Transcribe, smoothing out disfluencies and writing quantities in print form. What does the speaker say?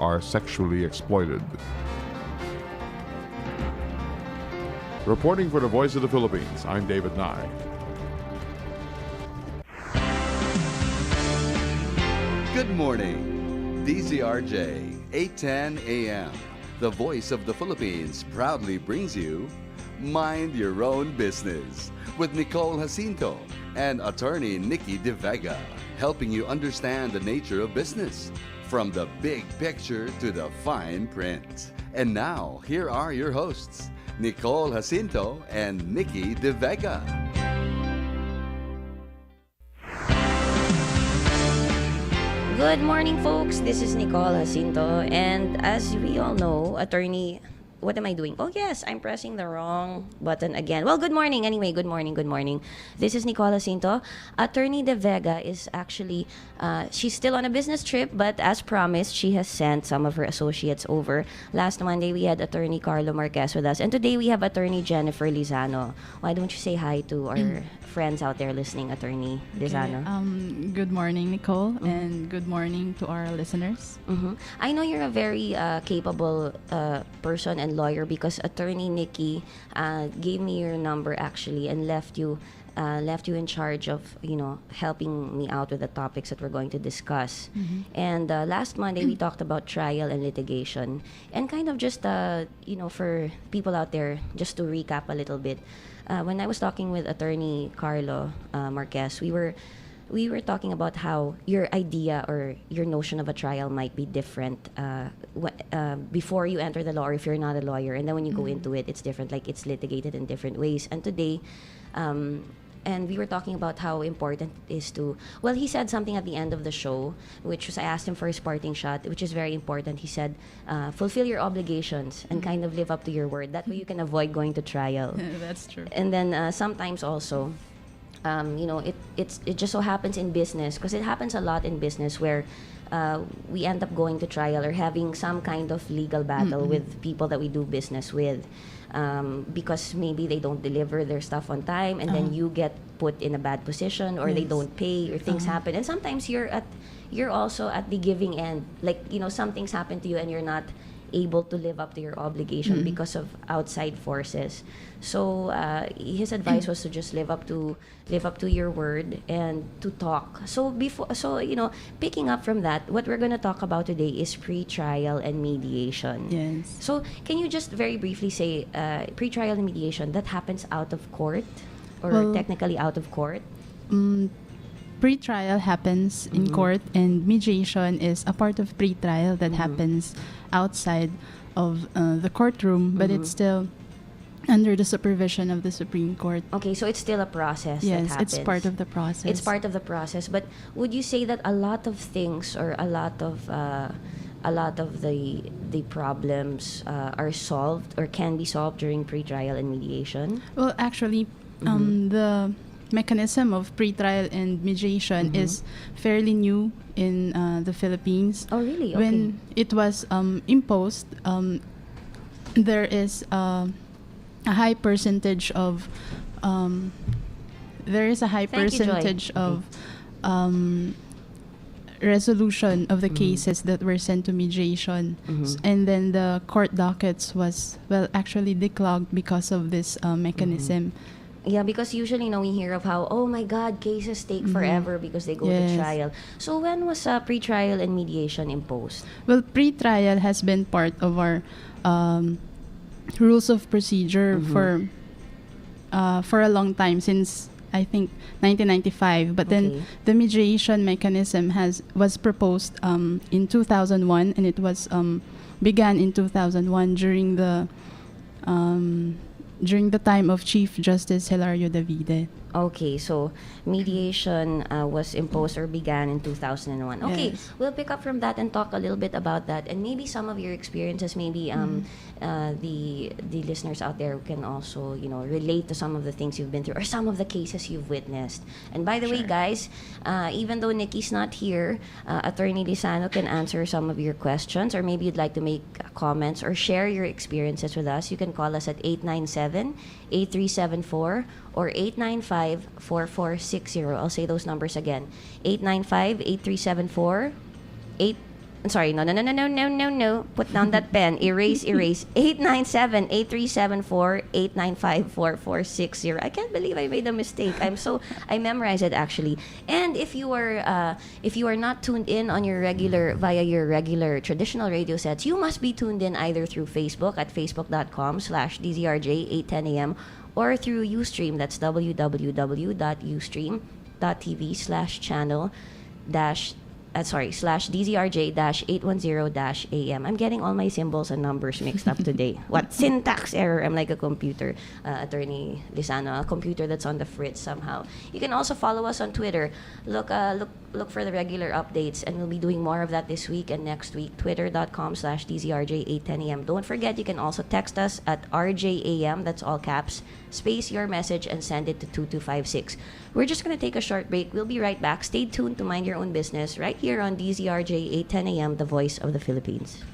are sexually exploited. Reporting for the Voice of the Philippines, I'm David Nye. Good morning. Dzrj810am, the Voice of the Philippines, proudly brings you Mind Your Own Business with Nicole Jacinto and attorney Nikki De Vega, helping you understand the nature of business from the big picture to the fine print. And now, here are your hosts, Nicole Jacinto and Nikki De Vega. Good morning, folks. This is Nicole Jacinto, and as we all know, attorney. What am I doing? Oh, yes, I'm pressing the wrong button again. Well, good morning. Anyway, good morning. This is Nicole Jacinto. Attorney De Vega is actually, she's still on a business trip, but as promised, she has sent some of her associates over. Last Monday, we had Attorney Carlo Marquez with us, and today we have Attorney Jennifer Lizano. Why don't you say hi to our friends out there listening, Attorney Lizano? Good morning, Nicole, and good morning to our listeners. I know you're a very capable person and lawyer because Attorney Nikki gave me your number actually and left you in charge of helping me out with the topics that we're going to discuss. And last Monday we talked about trial and litigation, and kind of just for people out there, just to recap a little bit. When I was talking with Attorney Carlo Marquez, we were talking about how your idea or your notion of a trial might be different before you enter the law, or if you're not a lawyer, and then when you go into it, it's different, like it's litigated in different ways. And today, and we were talking about how important it is to, well, he said something at the end of the show, which was, I asked him for his parting shot, which is very important. He said, fulfill your obligations and kind of live up to your word. That way you can avoid going to trial. That's true. And then sometimes also, it just so happens in business, because it happens a lot in business where we end up going to trial or having some kind of legal battle with people that we do business with, because maybe they don't deliver their stuff on time, and then you get put in a bad position, or they don't pay, or things happen. And sometimes you're also at the giving end, like some things happen to you and you're not able to live up to your obligation because of outside forces. So his advice was to just live up to your word and to talk. So picking up from that, what we're going to talk about today is pre-trial and mediation. Yes. So can you just very briefly say pre-trial and mediation, that happens out of court, or technically out of court? Pre-trial happens in court, and mediation is a part of pre-trial that happens outside of the courtroom, but it's still under the supervision of the Supreme Court. Okay, so it's still a process that Yes, happens. it's part of the process. It's part of the process. But would you say that a lot of things, or a lot of the problems are solved or can be solved during pre-trial and mediation? Well, actually, the mechanism of pre-trial and mediation is fairly new in the Philippines. Oh, really? Okay. When it was imposed, there is a high percentage of resolution of the cases that were sent to mediation, and then the court dockets was actually declogged because of this mechanism. Yeah, because usually we hear of how, oh my God, cases take forever because they go to trial. So when was pre-trial and mediation imposed? Well, pre-trial has been part of our rules of procedure for a long time, since I think 1995. But then the mediation mechanism was proposed in 2001, and it was began in 2001 during the time of Chief Justice Hilario Davide. Okay, so mediation was imposed or began in 2001. Okay, Yes. we'll pick up from that and talk a little bit about that, and maybe some of your experiences, maybe the listeners out there can also relate to some of the things you've been through or some of the cases you've witnessed. And by the way, guys, even though Nikki's not here, Attorney Lizano can answer some of your questions, or maybe you'd like to make comments or share your experiences with us. You can call us at 897-8374 or 895-4460. I'll say those numbers again. 895-8374, sorry, no. Put down that pen. Erase. 897-8374-895-4460. I can't believe I made a mistake. I memorized it actually. And if you are not tuned in on via your regular traditional radio sets, you must be tuned in either through Facebook at facebook.com/Dzrj810am or through Ustream. That's www.ustream.tv/channel /Dzrj-810-AM. I'm getting all my symbols and numbers mixed up today. What? Syntax error. I'm like a computer, Attorney Lisano, a computer that's on the fritz somehow. You can also follow us on Twitter. Look for the regular updates, and we'll be doing more of that this week and next week. Twitter.com/Dzrj810am. Don't forget, you can also text us at RJAM, that's all caps, space your message, and send it to 2256. We're just going to take a short break. We'll be right back. Stay tuned to Mind Your Own Business right here on DZRJ 810 AM, the voice of the Philippines.